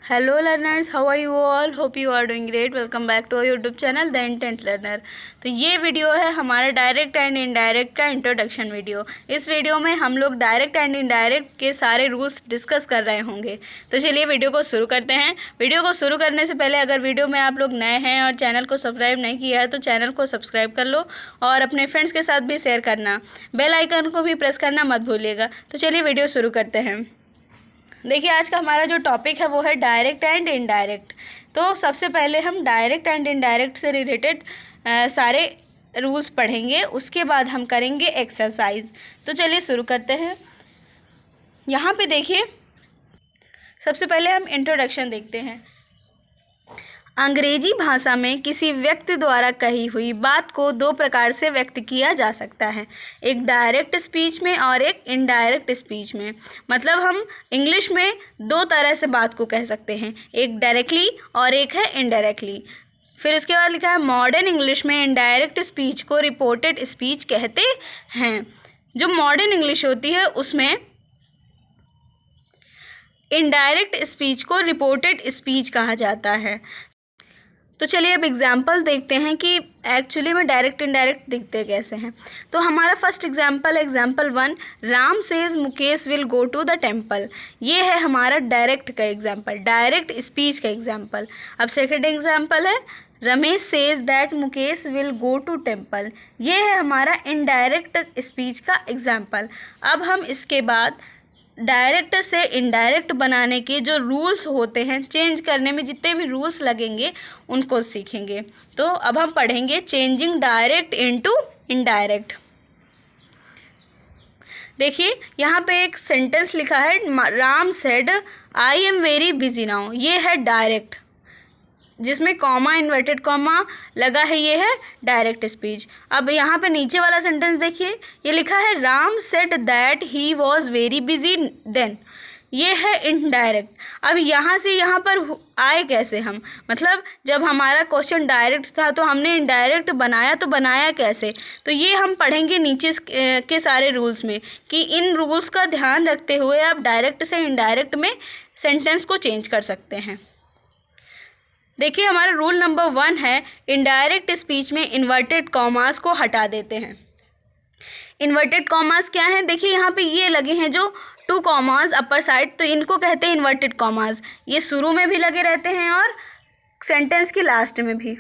Hello learners, how are you all? Hope you are doing great. Welcome back to our YouTube channel the intent learner. तो ये video है हमारा direct and indirect का introduction video. इस video में हम लोग डायरेक्ट एंड इनडायरेक्ट के सारे रूल्स डिस्कस कर रहे होंगे। तो चलिए वीडियो को शुरू करते हैं। वीडियो को शुरू करने से पहले अगर वीडियो में आप लोग नए हैं और चैनल को सब्सक्राइब नहीं किया है तो चैनल को सब्सक्राइब कर लो और अपने फ्रेंड्स के साथ भी शेयर करना, बेल आइकन को भी प्रेस करना मत भूलिएगा। तो चलिए वीडियो शुरू करते हैं। देखिए, आज का हमारा जो टॉपिक है वो है डायरेक्ट एंड इनडायरेक्ट। तो सबसे पहले हम डायरेक्ट एंड इनडायरेक्ट से रिलेटेड सारे रूल्स पढ़ेंगे, उसके बाद हम करेंगे एक्सरसाइज। तो चलिए शुरू करते हैं। यहाँ पे देखिए, सबसे पहले हम इंट्रोडक्शन देखते हैं। अंग्रेजी भाषा में किसी व्यक्ति द्वारा कही हुई बात को दो प्रकार से व्यक्त किया जा सकता है, एक डायरेक्ट स्पीच में और एक इनडायरेक्ट स्पीच में। मतलब हम इंग्लिश में दो तरह से बात को कह सकते हैं, एक डायरेक्टली और एक है इनडायरेक्टली। फिर उसके बाद लिखा है मॉडर्न इंग्लिश में इनडायरेक्ट स्पीच को रिपोर्टेड स्पीच कहते हैं। जो मॉडर्न इंग्लिश होती है उसमें इनडायरेक्ट स्पीच को रिपोर्टेड स्पीच कहा जाता है। तो चलिए अब एग्जाम्पल देखते हैं कि एक्चुअली में डायरेक्ट इनडायरेक्ट दिखते कैसे हैं। तो हमारा फर्स्ट एग्जाम्पल है example 1, Ram says Mukesh will go to the temple. ये है हमारा डायरेक्ट का एग्जाम्पल, डायरेक्ट स्पीच का एग्जाम्पल। अब सेकंड एग्जाम्पल है Ramesh says that Mukesh will go to temple. ये है हमारा इनडायरेक्ट स्पीच का एग्जाम्पल। अब हम इसके बाद डायरेक्ट से इनडायरेक्ट बनाने के जो रूल्स होते हैं, चेंज करने में जितने भी रूल्स लगेंगे उनको सीखेंगे। तो अब हम पढ़ेंगे चेंजिंग डायरेक्ट इनटू इनडायरेक्ट। देखिए, यहाँ पे एक सेंटेंस लिखा है, Ram said I am very busy now. ये है डायरेक्ट, जिसमें कॉमा इन्वर्टेड कॉमा लगा है, ये है डायरेक्ट स्पीच। अब यहाँ पे नीचे वाला सेंटेंस देखिए, ये लिखा है Ram said that he was very busy then. ये है इनडायरेक्ट। अब यहाँ से यहाँ पर आए कैसे हम, मतलब जब हमारा क्वेश्चन डायरेक्ट था तो हमने इनडायरेक्ट बनाया, तो बनाया कैसे? तो ये हम पढ़ेंगे नीचे के सारे रूल्स में कि इन रूल्स का ध्यान रखते हुए आप डायरेक्ट से इनडायरेक्ट में सेंटेंस को चेंज कर सकते हैं। देखिए, हमारा रूल नंबर 1 है इनडायरेक्ट स्पीच में इन्वर्टेड कॉमास को हटा देते हैं। इन्वर्टेड कॉमास क्या है? देखिए, यहाँ पे ये लगे हैं जो 2 कॉमास अपर साइड, तो इनको कहते हैं इन्वर्टेड कॉमास। ये शुरू में भी लगे रहते हैं और सेंटेंस की लास्ट में भी।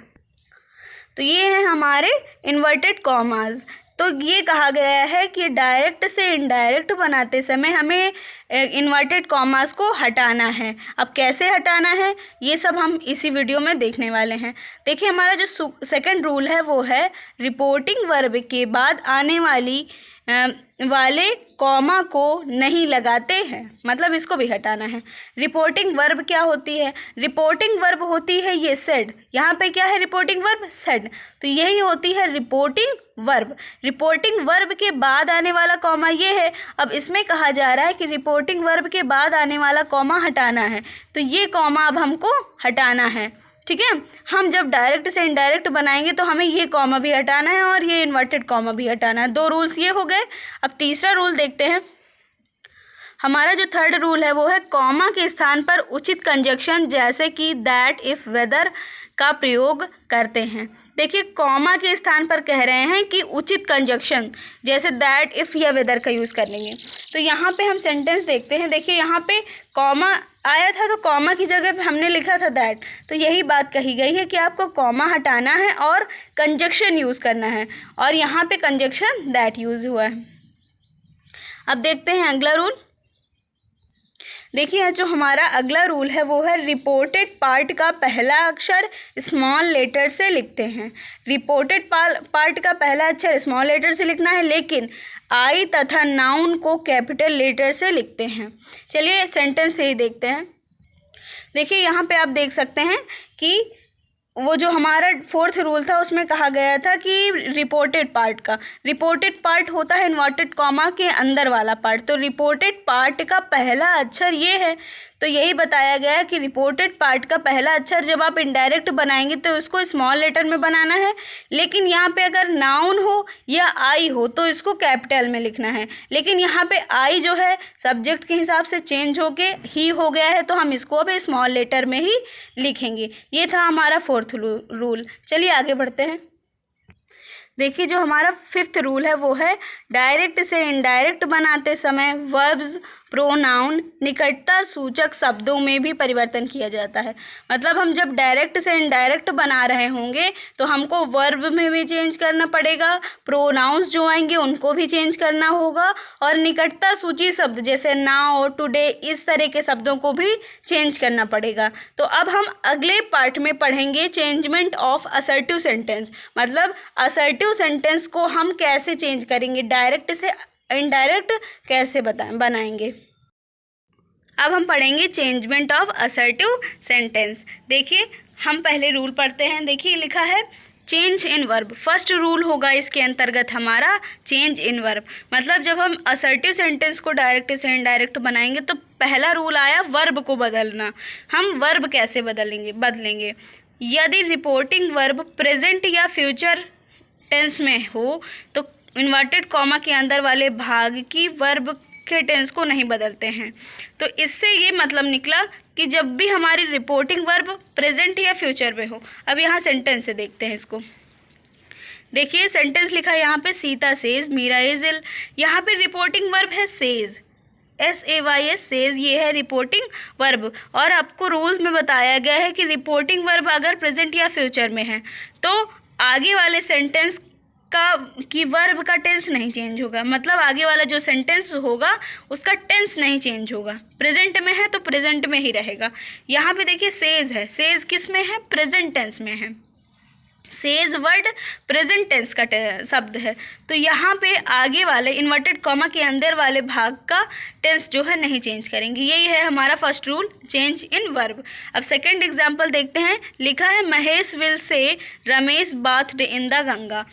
तो ये है हमारे इन्वर्टेड कॉमास। तो ये कहा गया है कि डायरेक्ट से इनडायरेक्ट बनाते समय हमें इन्वर्टेड कॉमास को हटाना है। अब कैसे हटाना है ये सब हम इसी वीडियो में देखने वाले हैं। देखिए, हमारा जो सेकंड रूल है वो है रिपोर्टिंग वर्ब के बाद आने वाले कॉमा को नहीं लगाते हैं, मतलब इसको भी हटाना है। रिपोर्टिंग वर्ब क्या होती है? रिपोर्टिंग वर्ब होती है ये सेड। यहाँ पे क्या है? Reporting verb said. तो यही होती है रिपोर्टिंग वर्ब। रिपोर्टिंग वर्ब के बाद आने वाला कॉमा ये है। अब इसमें कहा जा रहा है कि रिपोर्टिंग वर्ब के बाद आने वाला कॉमा हटाना है, तो ये कॉमा अब हमको हटाना है। ठीक है, हम जब डायरेक्ट से इनडायरेक्ट बनाएंगे तो हमें ये कॉमा भी हटाना है और ये इन्वर्टेड कॉमा भी हटाना है। 2 रूल्स ये हो गए। अब तीसरा रूल देखते हैं। हमारा जो थर्ड रूल है वो है कॉमा के स्थान पर उचित कंजक्शन, जैसे कि दैट, इफ, वेदर का प्रयोग करते हैं। देखिए, कॉमा के स्थान पर कह रहे हैं कि उचित कंजक्शन, जैसे दैट, इफ या वेदर का यूज़ कर लेंगे। तो यहाँ पे हम सेंटेंस देखते हैं। देखिए, यहाँ पे कॉमा आया था तो कॉमा की जगह पे हमने लिखा था दैट। तो यही बात कही गई है कि आपको कॉमा हटाना है और कंजक्शन यूज़ करना है, और यहाँ पे कंजक्शन दैट यूज़ हुआ है। अब देखते हैं अगला रूल। देखिए, जो हमारा अगला रूल है वो है रिपोर्टेड पार्ट का पहला अक्षर स्मॉल लेटर से लिखते हैं। रिपोर्टेड पार्ट का पहला अक्षर स्मॉल लेटर से लिखना है, लेकिन आई तथा नाउन को कैपिटल लेटर से लिखते हैं। चलिए सेंटेंस से ही देखते हैं। देखिए, यहाँ पे आप देख सकते हैं कि वो जो हमारा 4th रूल था उसमें कहा गया था कि रिपोर्टेड पार्ट होता है इन्वर्टेड कॉमा के अंदर वाला पार्ट। तो रिपोर्टेड पार्ट का पहला अक्षर ये है, तो यही बताया गया है कि रिपोर्टेड पार्ट का पहला अक्षर जब आप इनडायरेक्ट बनाएंगे तो उसको स्मॉल लेटर में बनाना है, लेकिन यहाँ पे अगर नाउन हो या आई हो तो इसको कैपिटल में लिखना है। लेकिन यहाँ पे आई जो है सब्जेक्ट के हिसाब से चेंज होके ही हो गया है, तो हम इसको अब स्मॉल लेटर में ही लिखेंगे। ये था हमारा 4th रूल। चलिए आगे बढ़ते हैं। देखिए जो हमारा 5th रूल है वो है डायरेक्ट से इनडायरेक्ट बनाते समय वर्ब्स, प्रोनाउन, निकटता सूचक शब्दों में भी परिवर्तन किया जाता है। मतलब हम जब डायरेक्ट से इनडायरेक्ट बना रहे होंगे तो हमको वर्ब में भी चेंज करना पड़ेगा, प्रोनाउंस जो आएंगे उनको भी चेंज करना होगा, और निकटता सूची शब्द जैसे नाउ, टुडे, इस तरह के शब्दों को भी चेंज करना पड़ेगा। तो अब हम अगले पार्ट में पढ़ेंगे चेंजमेंट ऑफ असर्टिव सेंटेंस। मतलब असर्टिव सेंटेंस को हम कैसे चेंज करेंगे, डायरेक्ट से इनडायरेक्ट कैसे बनाएंगे। अब हम पढ़ेंगे चेंजमेंट ऑफ असर्टिव सेंटेंस। देखिए हम पहले रूल पढ़ते हैं। देखिए लिखा है change in verb. First rule होगा इसके अंतर्गत हमारा चेंज इन वर्ब। मतलब जब हम असर्टिव सेंटेंस को डायरेक्ट से इनडायरेक्ट बनाएंगे तो पहला रूल आया वर्ब को बदलना। हम वर्ब कैसे बदलेंगे। यदि रिपोर्टिंग वर्ब प्रेजेंट या फ्यूचर टेंस में हो तो इन्वर्टेड कॉमा के अंदर वाले भाग की वर्ब के टेंस को नहीं बदलते हैं। तो इससे ये मतलब निकला कि जब भी हमारी रिपोर्टिंग वर्ब प्रेजेंट या फ्यूचर में हो। अब यहाँ सेंटेंस से देखते हैं इसको। देखिए सेंटेंस लिखा है यहाँ पे Sita says, Meera is ill. यहाँ पे रिपोर्टिंग वर्ब है सेज, SAYS सेज, ये है रिपोर्टिंग वर्ब। और आपको रूल्स में बताया गया है कि रिपोर्टिंग वर्ब अगर प्रेजेंट या फ्यूचर में है तो आगे वाले सेंटेंस की वर्ब का टेंस नहीं चेंज होगा। मतलब आगे वाला जो सेंटेंस होगा उसका टेंस नहीं चेंज होगा। प्रेजेंट में है तो प्रेजेंट में ही रहेगा। यहाँ पे देखिए सेज है, सेज किस में है, प्रेजेंट टेंस में है। सेज वर्ड प्रेजेंट टेंस का शब्द है, तो यहाँ पे आगे वाले इन्वर्टेड कॉमा के अंदर वाले भाग का टेंस जो है नहीं चेंज करेंगे। यही है हमारा first rule, change in verb. अब सेकंड एग्जांपल देखते हैं। लिखा है Mahesh will say Ramesh bathed in the Ganga.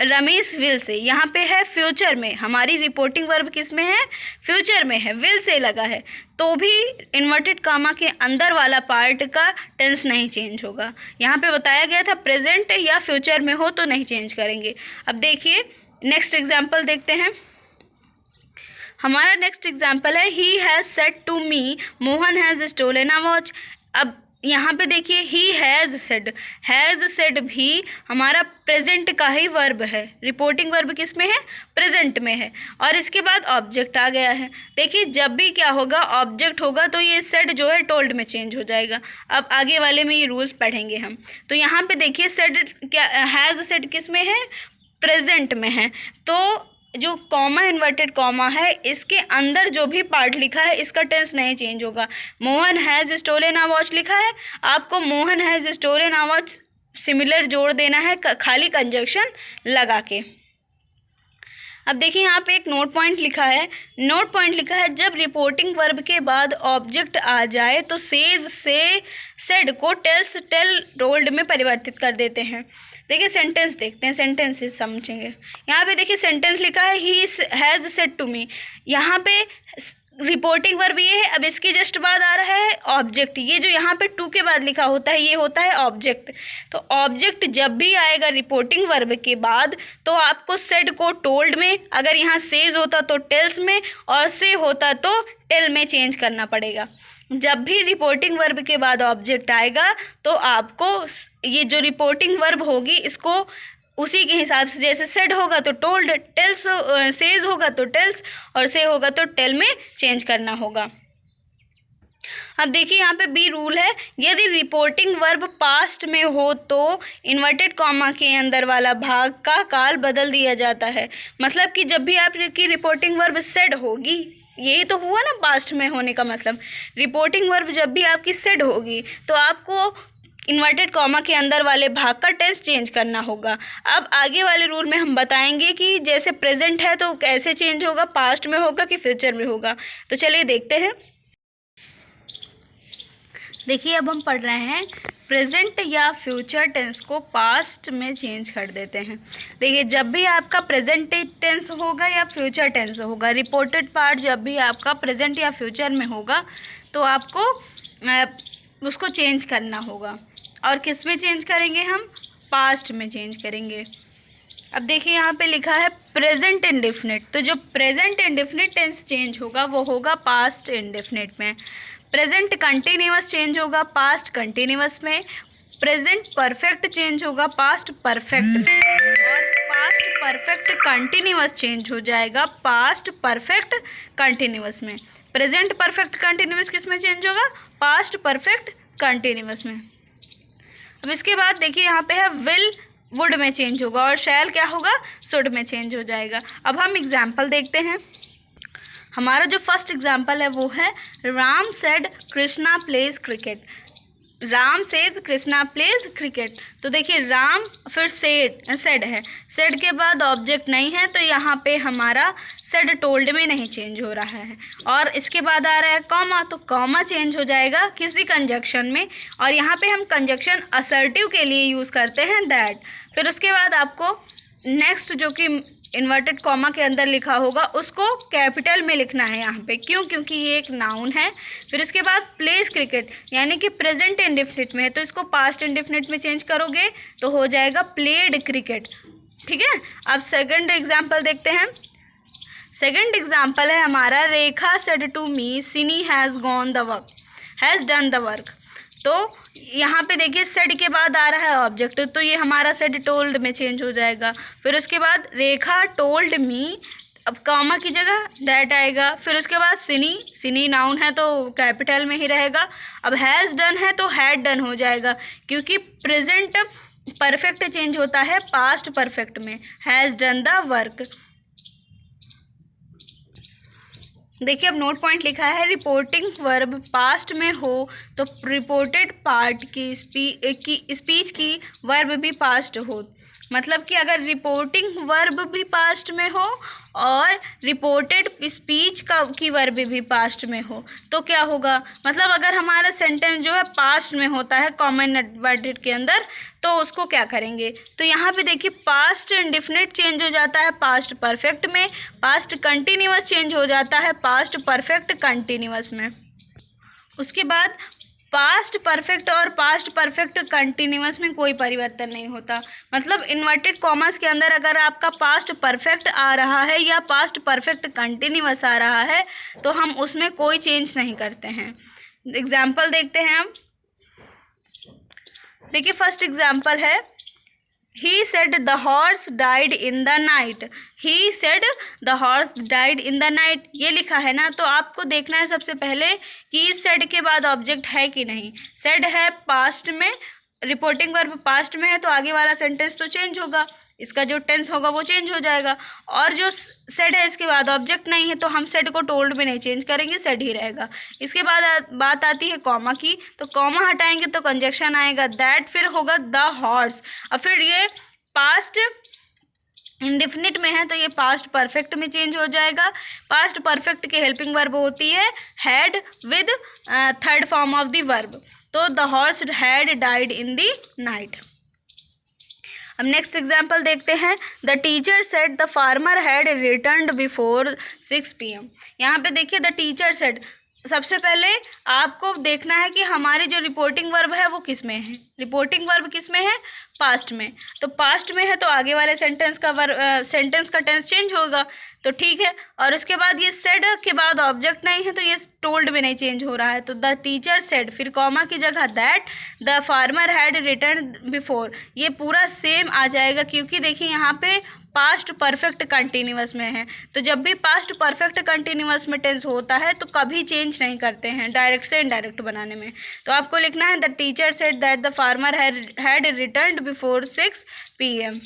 Ramesh will say यहाँ पे है फ्यूचर में, हमारी रिपोर्टिंग वर्ब किस में है, फ्यूचर में है, विल से लगा है, तो भी इन्वर्टेड कॉमा के अंदर वाला पार्ट का टेंस नहीं चेंज होगा। यहाँ पे बताया गया था प्रेजेंट या फ्यूचर में हो तो नहीं चेंज करेंगे। अब देखिए नेक्स्ट एग्जांपल देखते हैं। हमारा नेक्स्ट एग्जांपल है he has said to me Mohan has stolen a watch. अब यहाँ पे देखिए ही हैज़ सेड भी हमारा प्रेजेंट का ही वर्ब है। रिपोर्टिंग वर्ब किस में है, प्रेजेंट में है, और इसके बाद ऑब्जेक्ट आ गया है। देखिए जब भी क्या होगा, ऑब्जेक्ट होगा तो ये सेड जो है टोल्ड में चेंज हो जाएगा। अब आगे वाले में ये रूल्स पढ़ेंगे हम। तो यहाँ पे देखिए सेड क्या, हैज़ सेड किस में है, प्रेजेंट में है। तो जो कॉमा इन्वर्टेड कॉमा है इसके अंदर जो भी पार्ट लिखा है इसका टेंस नहीं चेंज होगा। Mohan has stolen a watch लिखा है, आपको Mohan has stolen a watch similar जोड़ देना है खाली कंजक्शन लगा के। अब देखिए यहाँ पे एक नोट पॉइंट लिखा है। नोट पॉइंट लिखा है जब रिपोर्टिंग वर्ब के बाद ऑब्जेक्ट आ जाए तो सेज से सेड को टेल्स टेल टोल्ड में परिवर्तित कर देते हैं। देखिए सेंटेंस देखते हैं, सेंटेंस से समझेंगे। यहाँ पे देखिए सेंटेंस लिखा है he has said to me. यहाँ पे रिपोर्टिंग वर्ब ये है, अब इसके जस्ट बाद आ रहा है ऑब्जेक्ट। ये जो यहाँ पे टू के बाद लिखा होता है ये होता है ऑब्जेक्ट। तो ऑब्जेक्ट जब भी आएगा रिपोर्टिंग वर्ब के बाद तो आपको सेड को टोल्ड में, अगर यहाँ सेज होता तो टेल्स में, और से होता तो टेल में चेंज करना पड़ेगा। जब भी रिपोर्टिंग वर्ब के बाद ऑब्जेक्ट आएगा तो आपको ये जो रिपोर्टिंग वर्ब होगी इसको उसी के हिसाब से, जैसे सेड होगा तो टोल्ड, टेल्स सेज होगा तो टेल्स, और से होगा तो टेल में चेंज करना होगा। अब देखिए यहाँ पे बी रूल है, यदि रिपोर्टिंग वर्ब पास्ट में हो तो इन्वर्टेड कॉमा के अंदर वाला भाग का काल बदल दिया जाता है। मतलब कि जब भी आपकी रिपोर्टिंग वर्ब सेड होगी, यही तो हुआ ना पास्ट में होने का मतलब, रिपोर्टिंग वर्ब जब भी आपकी सेड होगी तो आपको इन्वर्टेड कॉमा के अंदर वाले भाग का टेंस चेंज करना होगा। अब आगे वाले रूल में हम बताएंगे कि जैसे प्रेजेंट है तो कैसे चेंज होगा, पास्ट में होगा कि फ्यूचर में होगा। तो चलिए देखते हैं। देखिए अब हम पढ़ रहे हैं प्रेजेंट या फ्यूचर टेंस को पास्ट में चेंज कर देते हैं। देखिए, जब भी आपका प्रेजेंट टेंस होगा या फ्यूचर टेंस होगा, रिपोर्टेड पार्ट जब भी आपका प्रेजेंट या फ्यूचर में होगा तो आपको उसको चेंज करना होगा। और किस में चेंज करेंगे हम? पास्ट में चेंज करेंगे। अब देखिए यहाँ पे लिखा है प्रेजेंट इंडेफिनिट, तो जो प्रेजेंट इंडेफिनिट टेंस चेंज होगा वो होगा पास्ट इंडेफिनिट में। प्रेजेंट कंटिन्यूअस चेंज होगा पास्ट कंटिन्यूअस में। प्रेजेंट परफेक्ट चेंज होगा पास्ट परफेक्ट में। और पास्ट परफेक्ट कंटिन्यूअस चेंज हो जाएगा पास्ट परफेक्ट कंटिन्यूअस में। प्रेजेंट परफेक्ट कंटिन्यूअस किस में चेंज होगा? पास्ट परफेक्ट कंटिन्यूअस में। अब इसके बाद देखिए यहाँ पे है विल वुड में चेंज होगा और शैल क्या होगा? शुड में चेंज हो जाएगा। अब हम एग्जाम्पल देखते हैं। हमारा जो फर्स्ट एग्जाम्पल है वो है Ram said Krishna pledge cricket. Ram says Krishna pledge cricket. तो देखिए राम फिर सेड है, सेड के बाद ऑब्जेक्ट नहीं है तो यहाँ पे हमारा सेड टोल्ड में नहीं चेंज हो रहा है। और इसके बाद आ रहा है कॉमा, तो कॉमा चेंज हो जाएगा किसी कंजक्शन में। और यहाँ पे हम कंजक्शन असर्टिव के लिए यूज़ करते हैं दैट। फिर उसके बाद आपको नेक्स्ट जो कि इन्वर्टेड कॉमा के अंदर लिखा होगा उसको कैपिटल में लिखना है यहाँ पे, क्यों? क्योंकि ये एक नाउन है। फिर उसके बाद प्लेस क्रिकेट यानी कि प्रेजेंट इंडेफिनिट में है तो इसको पास्ट इंडेफिनिट में चेंज करोगे तो हो जाएगा प्लेड क्रिकेट। ठीक है। अब सेकंड एग्जाम्पल देखते हैं। सेकंड एग्जाम्पल है हमारा रेखा सेड टू मी सिनी हैज़ डन द वर्क। तो यहाँ पे देखिए सेड के बाद आ रहा है ऑब्जेक्ट, तो ये हमारा सेड टोल्ड में चेंज हो जाएगा। फिर उसके बाद रेखा टोल्ड मी, अब कॉमा की जगह दैट आएगा। फिर उसके बाद सिनी नाउन है तो कैपिटल में ही रहेगा। अब हैज़ डन है तो हैड डन हो जाएगा, क्योंकि प्रेजेंट परफेक्ट चेंज होता है पास्ट परफेक्ट में। Has done the work. देखिए अब नोट पॉइंट लिखा है रिपोर्टिंग वर्ब पास्ट में हो तो रिपोर्टेड पार्ट की स्पीच की वर्ब भी पास्ट हो। मतलब कि अगर रिपोर्टिंग वर्ब भी पास्ट में हो और रिपोर्टेड स्पीच की वर्ब भी पास्ट में हो तो क्या होगा? मतलब अगर हमारा सेंटेंस जो है पास्ट में होता है कॉमन एडवर्टेड के अंदर तो उसको क्या करेंगे? तो यहाँ पे देखिए पास्ट इंडेफिनिट चेंज हो जाता है पास्ट परफेक्ट में, पास्ट कंटिन्यूअस चेंज हो जाता है पास्ट परफेक्ट कंटिन्यूअस में। उसके बाद पास्ट परफेक्ट और पास्ट परफेक्ट कंटिन्यूअस में कोई परिवर्तन नहीं होता। मतलब इन्वर्टेड कॉमास के अंदर अगर आपका पास्ट परफेक्ट आ रहा है या पास्ट परफेक्ट कंटिन्यूअस आ रहा है तो हम उसमें कोई चेंज नहीं करते हैं। एग्जाम्पल देखते हैं हम। देखिए फर्स्ट एग्जाम्पल है he said the horse died in the night. He said the horse died in the night ये लिखा है ना, तो आपको देखना है सबसे पहले कि सेड के बाद ऑब्जेक्ट है कि नहीं। सेड है पास्ट में, रिपोर्टिंग वर्ब पास्ट में है तो आगे वाला सेंटेंस तो चेंज होगा, इसका जो टेंस होगा वो चेंज हो जाएगा। और जो सेड है इसके बाद ऑब्जेक्ट नहीं है तो हम सेड को टोल्ड में नहीं चेंज करेंगे, सेड ही रहेगा। इसके बाद बात आती है कॉमा की, तो कॉमा हटाएंगे तो कंजक्शन आएगा दैट, फिर होगा द हॉर्स। और फिर ये पास्ट इंडेफिनिट में है तो ये पास्ट परफेक्ट में चेंज हो जाएगा। पास्ट परफेक्ट की हेल्पिंग वर्ब होती है had with third form of the verb. तो the horse had died in the night. अब नेक्स्ट एग्जाम्पल देखते हैं। The teacher said the farmer had returned before 6 PM। यहाँ पे देखिए द टीचर सेड, सबसे पहले आपको देखना है कि हमारी जो रिपोर्टिंग वर्ब है वो किस में है। रिपोर्टिंग वर्ब किस में है? पास्ट में। तो पास्ट में है तो आगे वाले सेंटेंस का टेंस चेंज होगा, तो ठीक है। और उसके बाद ये सेड के बाद ऑब्जेक्ट नहीं है तो ये टोल्ड में नहीं चेंज हो रहा है, तो द टीचर सेड, फिर कॉमा की जगह that, the farmer had return before, ये पूरा सेम आ जाएगा क्योंकि देखिए यहाँ पे पास्ट परफेक्ट कंटिन्यूअस में है। तो जब भी पास्ट परफेक्ट कंटिन्यूअस में टेंस होता है तो कभी चेंज नहीं करते हैं डायरेक्ट से इनडायरेक्ट बनाने में। तो आपको लिखना है the teacher said that the farmer had returned before 6 PM।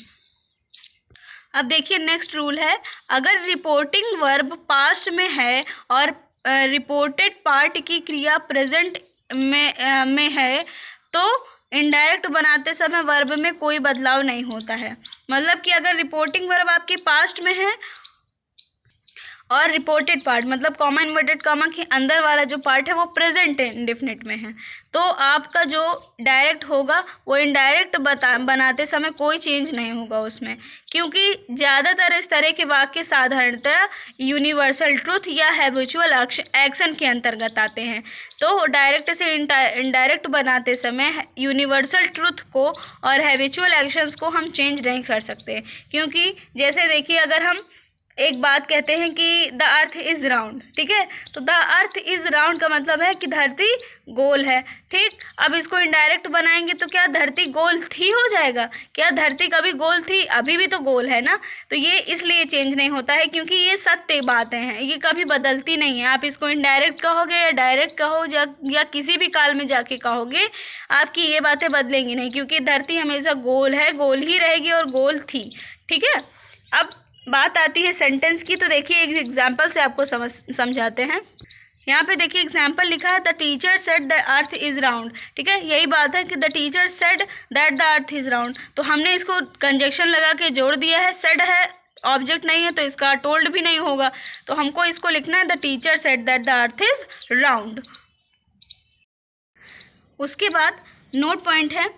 अब देखिए नेक्स्ट रूल है, अगर रिपोर्टिंग वर्ब पास्ट में है और रिपोर्टेड पार्ट की क्रिया प्रेजेंट में है तो इनडायरेक्ट बनाते समय वर्ब में कोई बदलाव नहीं होता है। मतलब कि अगर रिपोर्टिंग वर्ब आपकी पास्ट में है और रिपोर्टेड पार्ट मतलब कॉमा इन्वर्टेड कॉमा के अंदर वाला जो पार्ट है वो प्रेजेंट इंडेफिनिट में है, तो आपका जो डायरेक्ट होगा वो इनडायरेक्ट बनाते समय कोई चेंज नहीं होगा उसमें, क्योंकि ज़्यादातर इस तरह के वाक्य साधारणतः यूनिवर्सल ट्रुथ या हैबिचुअल एक्शन के अंतर्गत आते हैं। तो डायरेक्ट से इनडायरेक्ट बनाते समय यूनिवर्सल ट्रुथ को और हैबिचुअल एक्शंस को हम चेंज नहीं कर सकते, क्योंकि जैसे देखिए अगर हम एक बात कहते हैं कि द अर्थ इज़ राउंड, ठीक है, तो द अर्थ इज़ राउंड का मतलब है कि धरती गोल है, ठीक। अब इसको इनडायरेक्ट बनाएंगे तो क्या धरती गोल थी हो जाएगा? क्या धरती कभी गोल थी? अभी भी तो गोल है ना। तो ये इसलिए चेंज नहीं होता है क्योंकि ये सत्य बातें हैं, ये कभी बदलती नहीं है। आप इसको इनडायरेक्ट कहोगे या डायरेक्ट कहो या किसी भी काल में जाके कहोगे, आपकी ये बातें बदलेंगी नहीं, क्योंकि धरती हमेशा गोल है, गोल ही रहेगी और गोल थी, ठीक है। अब बात आती है सेंटेंस की, तो देखिए एक एग्जाम्पल से आपको समझाते हैं। यहाँ पे देखिए एग्जाम्पल लिखा है the teacher said the earth is round, ठीक है, यही बात है कि the teacher said that the earth is round, तो हमने इसको कंजक्शन लगा के जोड़ दिया है। सेड है, ऑब्जेक्ट नहीं है, तो इसका टोल्ड भी नहीं होगा, तो हमको इसको लिखना है the teacher said that the earth is round. उसके बाद नोट पॉइंट है,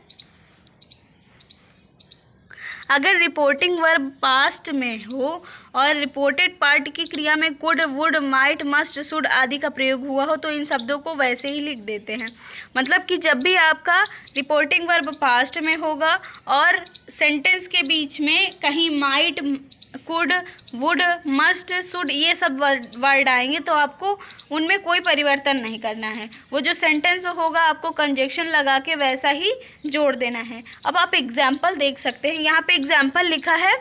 अगर रिपोर्टिंग वर्ब पास्ट में हो और रिपोर्टेड पार्ट की क्रिया में could, would, might, must, should आदि का प्रयोग हुआ हो तो इन शब्दों को वैसे ही लिख देते हैं। मतलब कि जब भी आपका रिपोर्टिंग वर्ब पास्ट में होगा और सेंटेंस के बीच में कहीं might, could, would, must, should ये सब वर्ड आएंगे तो आपको उनमें कोई परिवर्तन नहीं करना है। वो जो सेंटेंस होगा आपको कंजक्शन लगा के वैसा ही जोड़ देना है। अब आप एग्जाम्पल देख सकते हैं, यहाँ पे एग्जाम्पल लिखा है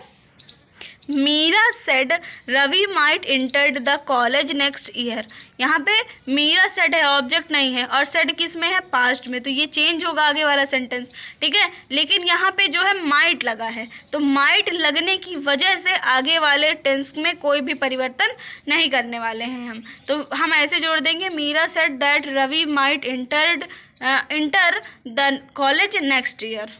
Meera said Ravi might entered the college next year. यहाँ पे मीरा सेड है, ऑब्जेक्ट नहीं है, और सेड किस में है? पास्ट में, तो ये चेंज होगा आगे वाला सेंटेंस, ठीक है। लेकिन यहाँ पे जो है माइट लगा है, तो माइट लगने की वजह से आगे वाले टेंस में कोई भी परिवर्तन नहीं करने वाले हैं हम। तो हम ऐसे जोड़ देंगे Meera said that Ravi might enter the college next year.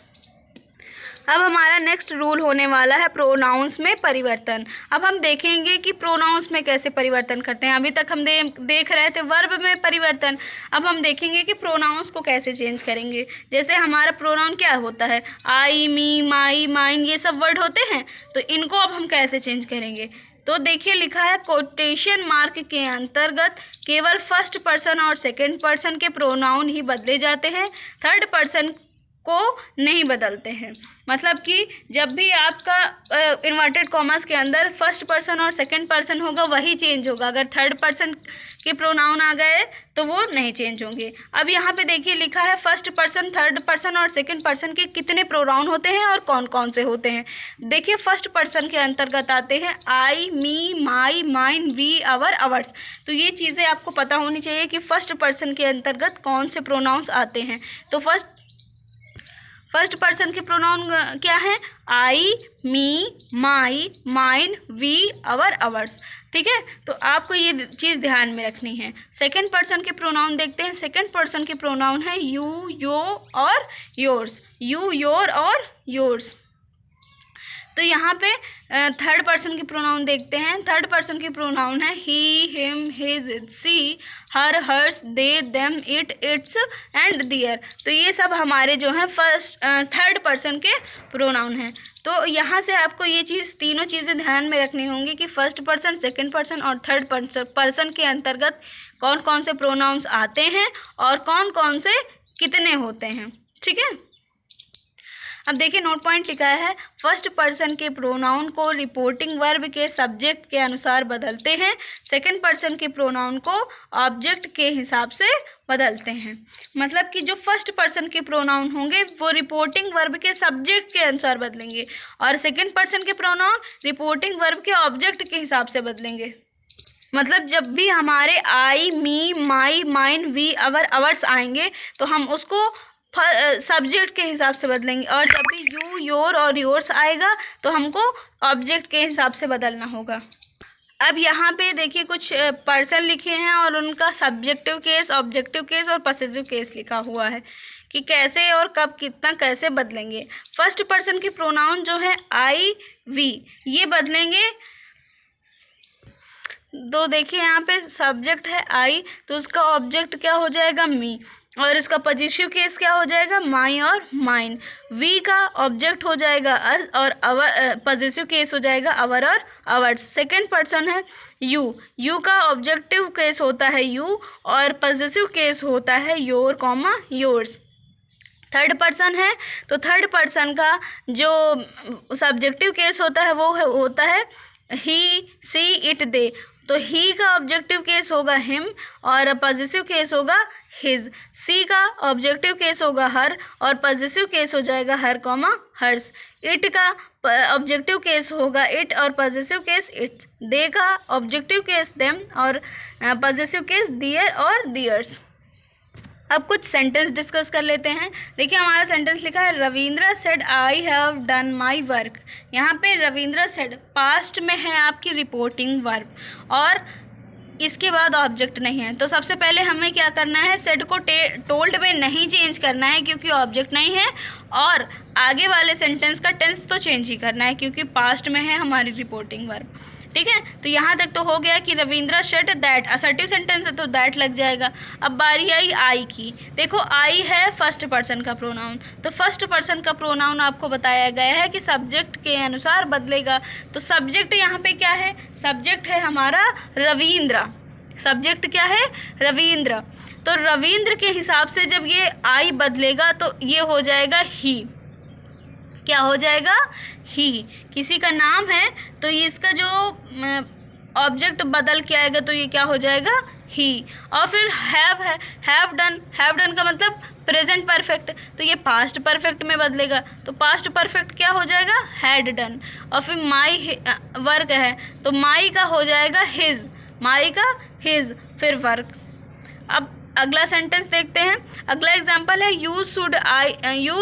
अब हमारा नेक्स्ट रूल होने वाला है प्रोनाउंस में परिवर्तन। अब हम देखेंगे कि प्रोनाउंस में कैसे परिवर्तन करते हैं। अभी तक हम देख रहे थे वर्ब में परिवर्तन, अब हम देखेंगे कि प्रोनाउंस को कैसे चेंज करेंगे। जैसे हमारा प्रोनाउन क्या होता है? आई, मी, माई, माइन, ये सब वर्ड होते हैं, तो इनको अब हम कैसे चेंज करेंगे। तो देखिए लिखा है कोटेशन मार्क के अंतर्गत केवल फर्स्ट पर्सन और सेकेंड पर्सन के प्रोनाउन ही बदले जाते हैं, थर्ड पर्सन को नहीं बदलते हैं। मतलब कि जब भी आपका इन्वर्टेड कॉमर्स के अंदर फर्स्ट पर्सन और सेकंड पर्सन होगा वही चेंज होगा, अगर थर्ड पर्सन के प्रोनाउन आ गए तो वो नहीं चेंज होंगे। अब यहाँ पे देखिए लिखा है फर्स्ट पर्सन, थर्ड पर्सन और सेकंड पर्सन के कितने प्रोनाउन होते हैं और कौन कौन से होते हैं। देखिए फर्स्ट पर्सन के अंतर्गत आते हैं आई, मी, माई, माइन, वी, आवर, आवर्स। तो ये चीज़ें आपको पता होनी चाहिए कि फर्स्ट पर्सन के अंतर्गत कौन से प्रोनाउंस आते हैं। तो फर्स्ट पर्सन के प्रोनाउन क्या है? आई, मी, माई, माइन, वी, आवर, आवर्स, ठीक है। तो आपको ये चीज़ ध्यान में रखनी है। सेकंड पर्सन के प्रोनाउन देखते हैं। सेकंड पर्सन के प्रोनाउन है यू, यो और योर्स, यू, योर और योर्स। तो यहाँ पे थर्ड पर्सन के प्रोनाउन देखते हैं। थर्ड पर्सन के प्रोनाउन है he, him, his, she, her, hers, they, them, it, its and their. तो ये सब हमारे जो हैं थर्ड पर्सन के प्रोनाउन हैं। तो यहाँ से आपको ये तीनों चीज़ें ध्यान में रखनी होंगी कि फर्स्ट पर्सन, सेकंड पर्सन और थर्ड पर्सन के अंतर्गत कौन कौन से प्रोनाउंस आते हैं और कौन कौन से कितने होते हैं, ठीक है। अब देखिए नोट पॉइंट लिखा है फर्स्ट पर्सन के प्रोनाउन को रिपोर्टिंग वर्ब के सब्जेक्ट के अनुसार बदलते हैं, सेकंड पर्सन के प्रोनाउन को ऑब्जेक्ट के हिसाब से बदलते हैं। मतलब कि जो फर्स्ट पर्सन के प्रोनाउन होंगे वो रिपोर्टिंग वर्ब के सब्जेक्ट के अनुसार बदलेंगे और सेकंड पर्सन के प्रोनाउन रिपोर्टिंग वर्ब के ऑब्जेक्ट के हिसाब से बदलेंगे। मतलब जब भी हमारे आई, मी, माई, माइन, वी, आवर, आवर्स आएंगे तो हम उसको सब्जेक्ट के हिसाब से बदलेंगे, और जब भी यू, योर और योर्स आएगा तो हमको ऑब्जेक्ट के हिसाब से बदलना होगा। अब यहाँ पे देखिए कुछ पर्सन लिखे हैं और उनका सब्जेक्टिव केस, ऑब्जेक्टिव केस और पॉसेसिव केस लिखा हुआ है कि कैसे और कब कितना कैसे बदलेंगे। फर्स्ट पर्सन के प्रोनाउन जो है आई, वी, ये बदलेंगे तो देखिए यहाँ पे सब्जेक्ट है आई, तो उसका ऑब्जेक्ट क्या हो जाएगा मी, और इसका पॉजिटिव केस क्या हो जाएगा माई और माइन। वी का ऑब्जेक्ट हो जाएगा अस और अवर, पॉजिटिव केस हो जाएगा अवर और अवर्स। सेकंड पर्सन है यू, यू का ऑब्जेक्टिव केस होता है यू और पॉजिटिव केस होता है your comma yours. Third person है तो थर्ड पर्सन का जो सब्जेक्टिव केस होता है वो होता है ही सी इट दे, तो ही का ऑब्जेक्टिव केस होगा हिम और पॉजिटिव केस होगा हिज। सी का ऑब्जेक्टिव केस होगा हर और पॉजिटिव केस हो जाएगा हर कॉमा हर्स। इट का ऑब्जेक्टिव केस होगा इट और पॉजिटिव केस इट्स। दे का ऑब्जेक्टिव केस देम और पॉजिटिव केस दियर और दियर्स। अब कुछ सेंटेंस डिस्कस कर लेते हैं। देखिए हमारा सेंटेंस लिखा है Ravindra said I have done my work. यहाँ पे रविंद्र सेड पास्ट में है आपकी रिपोर्टिंग वर्ब और इसके बाद ऑब्जेक्ट नहीं है, तो सबसे पहले हमें क्या करना है, सेड को टोल्ड में नहीं चेंज करना है क्योंकि ऑब्जेक्ट नहीं है, और आगे वाले सेंटेंस का टेंस तो चेंज ही करना है क्योंकि पास्ट में है हमारी रिपोर्टिंग वर्ब। ठीक है, तो यहाँ तक तो हो गया कि Ravindra said that, assertive sentence है तो दैट लग जाएगा। अब बारी आई आई की। देखो आई है फर्स्ट पर्सन का प्रोनाउन, तो फर्स्ट पर्सन का प्रोनाउन आपको बताया गया है कि सब्जेक्ट के अनुसार बदलेगा। तो सब्जेक्ट यहाँ पे क्या है, सब्जेक्ट है हमारा रविंद्र। सब्जेक्ट क्या है, रविंद्र। तो रविंद्र के हिसाब से जब ये आई बदलेगा तो ये हो जाएगा ही। क्या हो जाएगा, ही। किसी का नाम है तो इसका जो ऑब्जेक्ट बदल के आएगा तो ये क्या हो जाएगा, ही। और फिर हैव है, हैव डन, हैव डन का मतलब प्रेजेंट परफेक्ट, तो ये पास्ट परफेक्ट में बदलेगा, तो पास्ट परफेक्ट क्या हो जाएगा, हैड डन। और फिर माई वर्क है तो माई का हो जाएगा हिज, माई का हिज, फिर वर्क। अब अगला सेंटेंस देखते हैं। अगला एग्जांपल है you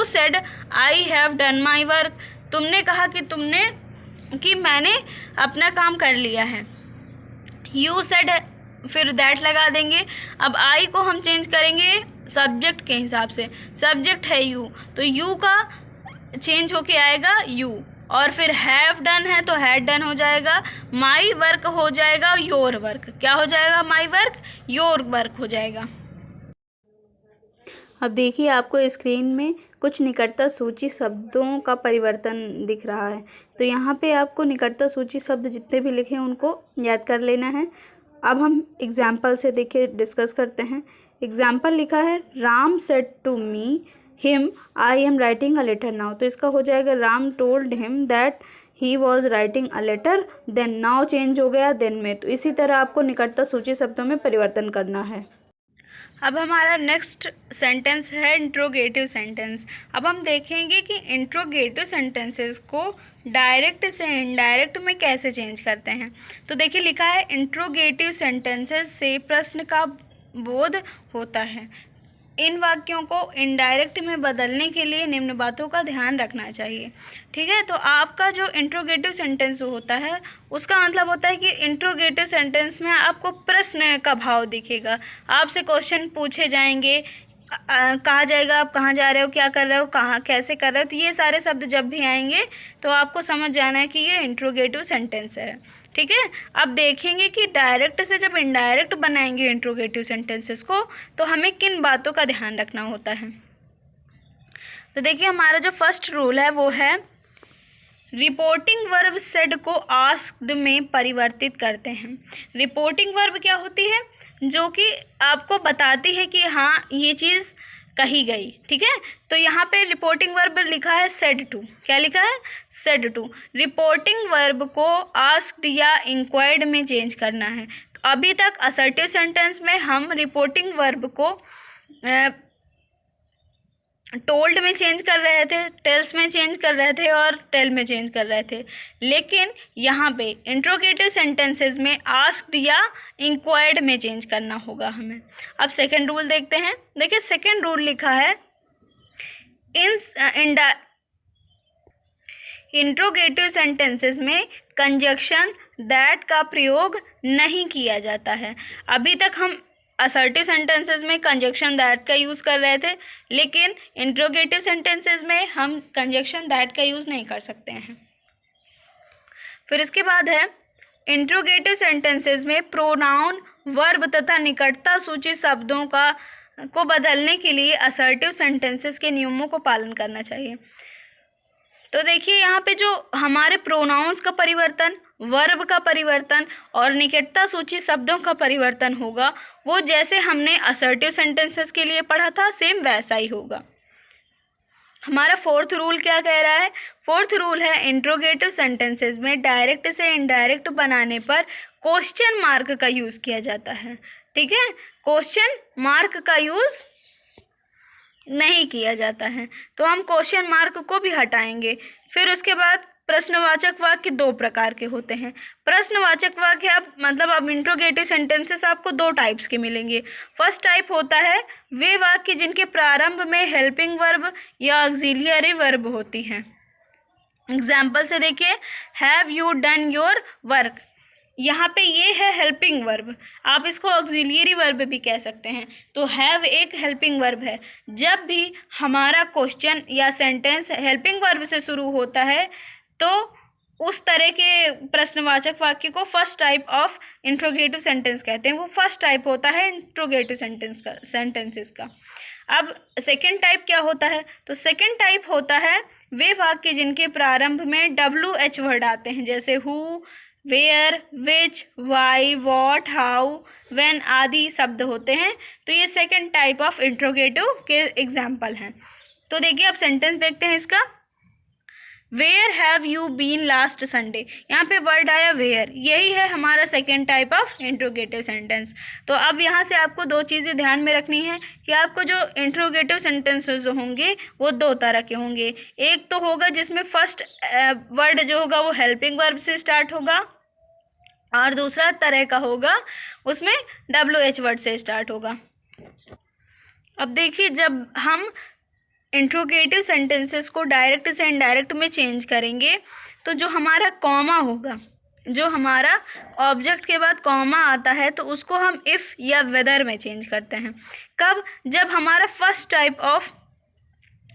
said I have done my work. तुमने कहा कि मैंने अपना काम कर लिया है। यू सेड फिर दैट लगा देंगे। अब आई को हम चेंज करेंगे सब्जेक्ट के हिसाब से, सब्जेक्ट है यू तो यू का चेंज होके आएगा यू, और फिर हैव डन है तो हैड डन हो जाएगा। माई वर्क हो जाएगा योर वर्क। क्या हो जाएगा, माई वर्क योर वर्क हो जाएगा। अब देखिए आपको स्क्रीन में कुछ निकटता सूची शब्दों का परिवर्तन दिख रहा है, तो यहाँ पे आपको निकटता सूची शब्द जितने भी लिखे हैं उनको याद कर लेना है। अब हम एग्जाम्पल से देखिए डिस्कस करते हैं। एग्जाम्पल लिखा है Ram said to me him I am writing a letter now, तो इसका हो जाएगा Ram told him that he was writing a letter, then now change हो गया देन में। तो इसी तरह आपको निकटता सूची शब्दों में परिवर्तन करना है। अब हमारा नेक्स्ट सेंटेंस है इंट्रोगेटिव सेंटेंस। अब हम देखेंगे कि इंट्रोगेटिव सेंटेंसेस को डायरेक्ट से इनडायरेक्ट में कैसे चेंज करते हैं। तो देखिए लिखा है इंट्रोगेटिव सेंटेंसेस से प्रश्न का बोध होता है। इन वाक्यों को इनडायरेक्ट में बदलने के लिए निम्न बातों का ध्यान रखना चाहिए। ठीक है, तो आपका जो इंट्रोगेटिव सेंटेंस होता है उसका मतलब होता है कि इंट्रोगेटिव सेंटेंस में आपको प्रश्न का भाव दिखेगा। आपसे क्वेश्चन पूछे जाएंगे, कहा जाएगा आप कहाँ जा रहे हो, क्या कर रहे हो, कहाँ कैसे कर रहे हो, तो ये सारे शब्द जब भी आएंगे तो आपको समझ जाना है कि ये इंट्रोगेटिव सेंटेंस है। ठीक है, अब देखेंगे कि डायरेक्ट से जब इनडायरेक्ट बनाएंगे इंट्रोगेटिव सेंटेंसेस को तो हमें किन बातों का ध्यान रखना होता है। तो देखिए हमारा जो फर्स्ट रूल है वो है रिपोर्टिंग वर्ब सेड को आस्क्ड में परिवर्तित करते हैं। रिपोर्टिंग वर्ब क्या होती है, जो कि आपको बताती है कि हाँ ये चीज़ कही गई। ठीक है, तो यहाँ पे रिपोर्टिंग वर्ब लिखा है सेड टू। क्या लिखा है, सेड टू। रिपोर्टिंग वर्ब को आस्क्ड या इंक्वायर्ड में चेंज करना है। अभी तक असर्टिव सेंटेंस में हम रिपोर्टिंग वर्ब को टोल्ड में चेंज कर रहे थे, टेल्स में चेंज कर रहे थे और टेल में चेंज कर रहे थे, लेकिन यहाँ पे इंट्रोगेटिव सेंटेंसेस में आस्क्ड या इंक्वायर्ड में चेंज करना होगा हमें। अब सेकंड रूल देखते हैं। देखिए सेकंड रूल लिखा है इंट्रोगेटिव सेंटेंसेस में कंजक्शन दैट का प्रयोग नहीं किया जाता है। अभी तक हम असर्टिव सेंटेंसेस में कंजक्शन दैट का यूज़ कर रहे थे, लेकिन इंट्रोगेटिव सेंटेंसेस में हम कंजक्शन दैट का यूज़ नहीं कर सकते हैं। फिर इसके बाद है इंट्रोगेटिव सेंटेंसेस में प्रोनाउन, वर्ब तथा निकटता सूची शब्दों को बदलने के लिए असर्टिव सेंटेंसेस के नियमों को पालन करना चाहिए। तो देखिए यहाँ पे जो हमारे प्रोनाउंस का परिवर्तन, वर्ब का परिवर्तन और निकटता सूची शब्दों का परिवर्तन होगा, वो जैसे हमने असर्टिव सेंटेंसेस के लिए पढ़ा था सेम वैसा ही होगा। हमारा फोर्थ रूल क्या कह रहा है? फोर्थ रूल है इंट्रोगेटिव सेंटेंसेस में डायरेक्ट से इनडायरेक्ट बनाने पर क्वेश्चन मार्क का यूज़ किया जाता है। ठीक है, क्वेश्चन मार्क का यूज़ नहीं किया जाता है, तो हम क्वेश्चन मार्क को भी हटाएंगे। फिर उसके बाद प्रश्नवाचक वाक्य दो प्रकार के होते हैं। प्रश्नवाचक वाक्य अब इंट्रोगेटिव सेंटेंसेस आपको दो टाइप्स के मिलेंगे। फर्स्ट टाइप होता है वे वाक्य जिनके प्रारंभ में हेल्पिंग वर्ब या ऑक्सिलियरी वर्ब होती हैं। एग्जाम्पल से देखिए, have you done your work, यहाँ पे ये है हेल्पिंग वर्ब, आप इसको ऑक्सिलियरी वर्ब भी कह सकते हैं। तो हैव एक हेल्पिंग वर्ब है। जब भी हमारा क्वेश्चन या सेंटेंस हेल्पिंग वर्ब से शुरू होता है तो उस तरह के प्रश्नवाचक वाक्य को first type of interrogative sentence कहते हैं। वो फर्स्ट टाइप होता है इंट्रोगेटिव सेंटेंसेस का। अब सेकंड टाइप क्या होता है? तो सेकंड टाइप होता है वे वाक्य जिनके प्रारंभ में WH वर्ड आते हैं, जैसे who, where, which, why, what, how, when आदि शब्द होते हैं। तो ये सेकंड टाइप ऑफ इंट्रोगेटिव के एग्जाम्पल हैं। तो देखिए अब सेंटेंस देखते हैं इसका। Where have you been last Sunday, यहाँ पे वर्ड आया वेयर, यही है हमारा second type of interrogative sentence. तो अब यहाँ से आपको दो चीज़ें ध्यान में रखनी है कि आपको जो इंट्रोगेटिव सेंटेंसेस होंगे वो दो तरह के होंगे। एक तो होगा जिसमें फर्स्ट वर्ड जो होगा वो हेल्पिंग वर्ब से स्टार्ट होगा, और दूसरा तरह का होगा उसमें WH वर्ड से स्टार्ट होगा। अब देखिए जब हम इंट्रोगेटिव सेंटेंसेस को डायरेक्ट से इनडायरेक्ट में चेंज करेंगे तो जो हमारा कॉमा होगा, जो हमारा ऑब्जेक्ट के बाद कॉमा आता है, तो उसको हम इफ़ या वेदर में चेंज करते हैं। कब? जब हमारा first type of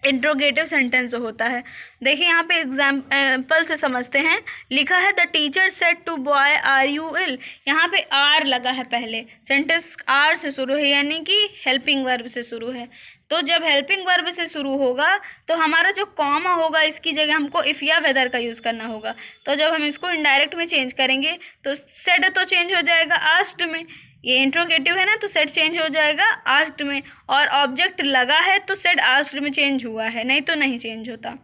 interrogative sentence होता है। देखिए यहाँ पे एग्जाम्पल से समझते हैं। लिखा है the teacher said to boy are you ill, यहाँ पे आर लगा है, पहले सेंटेंस आर से शुरू है, यानी कि हेल्पिंग वर्ब से शुरू है। तो जब हेल्पिंग वर्ब से शुरू होगा तो हमारा जो कॉमा होगा इसकी जगह हमको इफ़ या वेदर का यूज़ करना होगा। तो जब हम इसको इनडायरेक्ट में चेंज करेंगे तो सेड तो चेंज हो जाएगा आस्क्ड में, ये इंट्रोगेटिव है ना, तो सेड चेंज हो जाएगा आस्क्ड में, और ऑब्जेक्ट लगा है तो सेड आस्क्ड में चेंज हुआ है, नहीं तो नहीं चेंज होता।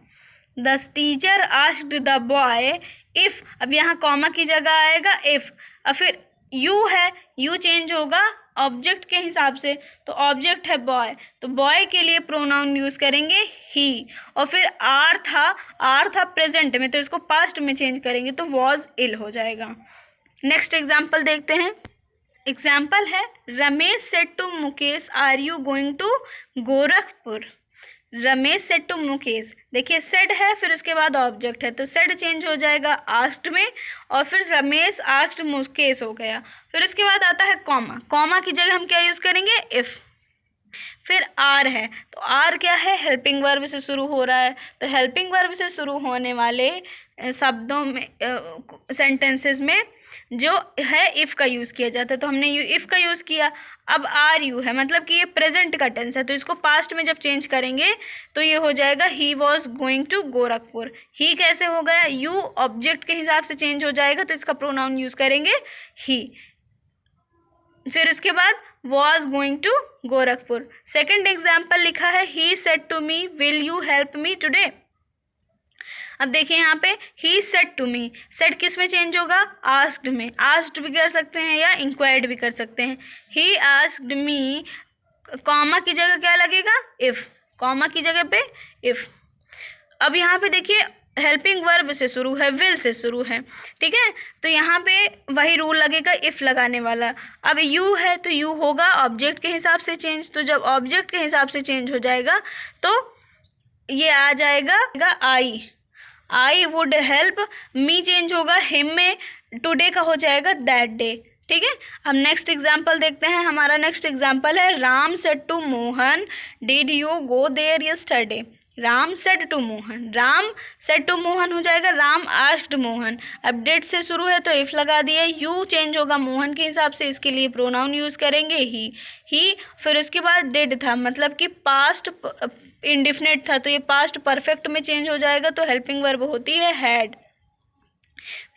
The teacher asked the boy if, अब यहाँ कॉमा की जगह आएगा इफ़, और फिर यू है, यू चेंज होगा ऑब्जेक्ट के हिसाब से, तो ऑब्जेक्ट है बॉय, तो बॉय के लिए प्रोनाउन यूज़ करेंगे ही, और फिर आर था प्रेजेंट में, तो इसको पास्ट में चेंज करेंगे तो वॉज इल हो जाएगा। नेक्स्ट एग्जाम्पल देखते हैं। एग्जाम्पल है Ramesh said to Mukesh are you going to Gorakhpur. Ramesh said to Mukesh, देखिए सेड है फिर उसके बाद ऑब्जेक्ट है, तो सेड चेंज हो जाएगा आस्क्ड में, और फिर रमेश आस्क्ड मुकेश हो गया। फिर उसके बाद आता है कॉमा, कॉमा की जगह हम क्या यूज़ करेंगे इफ़। फिर आर है, तो आर क्या है, हेल्पिंग वर्ब से शुरू हो रहा है, तो हेल्पिंग वर्ब से शुरू होने वाले शब्दों में सेंटेंसेस में जो है इफ़ का यूज़ किया जाता है, तो हमने इफ़ का यूज़ किया। अब आर यू है, मतलब कि ये प्रेजेंट का टेंस है, तो इसको पास्ट में जब चेंज करेंगे तो ये हो जाएगा he was going to Gorakhpur. He कैसे हो गया, यू ऑब्जेक्ट के हिसाब से चेंज हो जाएगा, तो इसका प्रोनाउन यूज़ करेंगे ही। फिर उसके बाद was going to Gorakhpur. Second example लिखा है he said to me will you help me today. अब देखिए यहाँ पे he said to me, said किस में चेंज होगा, आस्क्ड में, आस्क्ड भी कर सकते हैं या इंक्वायर्ड भी कर सकते हैं। ही आस्क्ड मी, कॉमा की जगह क्या लगेगा इफ़, कॉमा की जगह पे इफ़। अब यहाँ पे देखिए हेल्पिंग वर्ब से शुरू है, विल से शुरू है, ठीक है, तो यहाँ पे वही रूल लगेगा इफ़ लगाने वाला। अब यू है तो यू होगा ऑब्जेक्ट के हिसाब से चेंज, तो जब ऑब्जेक्ट के हिसाब से चेंज हो जाएगा तो ये आ जाएगा I would help, me change होगा हिम में, टुडे का हो जाएगा दैट डे। ठीक है, अब नेक्स्ट एग्जाम्पल देखते हैं। हमारा नेक्स्ट एग्जाम्पल है Ram said to Mohan did you go there yesterday. Ram said to Mohan, Ram said to Mohan हो जाएगा राम आस्क्ड मोहन। अब डिड से शुरू है तो इफ लगा दिया, यू चेंज होगा मोहन के हिसाब से, इसके लिए प्रोनाउन यूज़ करेंगे ही। फिर उसके बाद डिड था, मतलब कि पास्ट इंडिफिनिट था, तो ये पास्ट परफेक्ट में चेंज हो जाएगा, तो हेल्पिंग वर्ब होती है हैड।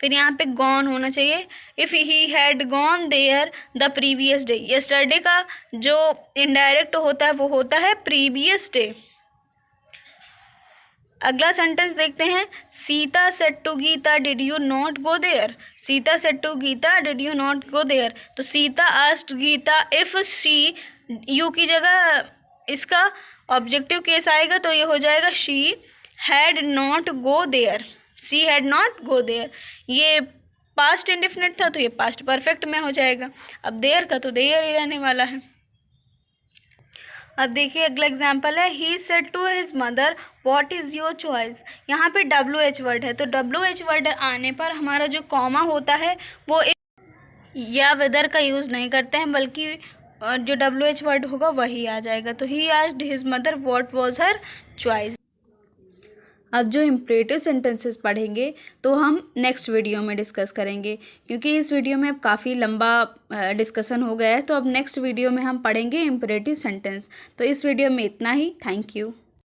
फिर यहाँ पे गॉन होना चाहिए, if he had gone there the previous day. Yesterday का जो इनडायरेक्ट होता है वो होता है प्रीवियस डे। अगला सेंटेंस देखते हैं, Sita said to Gita did you not go there. Sita said to Gita did you not go there, तो Sita asked Gita if she, you की जगह इसका ऑब्जेक्टिव केस आएगा तो ये हो जाएगा she had not go there, she had not go there. ये पास्ट इंडिफिनिट था तो ये पास्ट परफेक्ट में हो जाएगा। अब देयर का तो देयर ही रहने वाला है। अब देखिए अगला एग्जाम्पल है, he said to his mother what is your choice. यहाँ पे WH वर्ड है, तो WH वर्ड आने पर हमारा जो कॉमा होता है वो या वेदर का यूज़ नहीं करते हैं, बल्कि जो WH वर्ड होगा वही आ जाएगा। तो he asked his mother what was her choice. अब जो इम्परेटिव सेंटेंसेस पढ़ेंगे तो हम नेक्स्ट वीडियो में डिस्कस करेंगे, क्योंकि इस वीडियो में अब काफ़ी लंबा डिस्कशन हो गया है। तो अब नेक्स्ट वीडियो में हम पढ़ेंगे इम्परेटिव सेंटेंस। तो इस वीडियो में इतना ही। Thank you.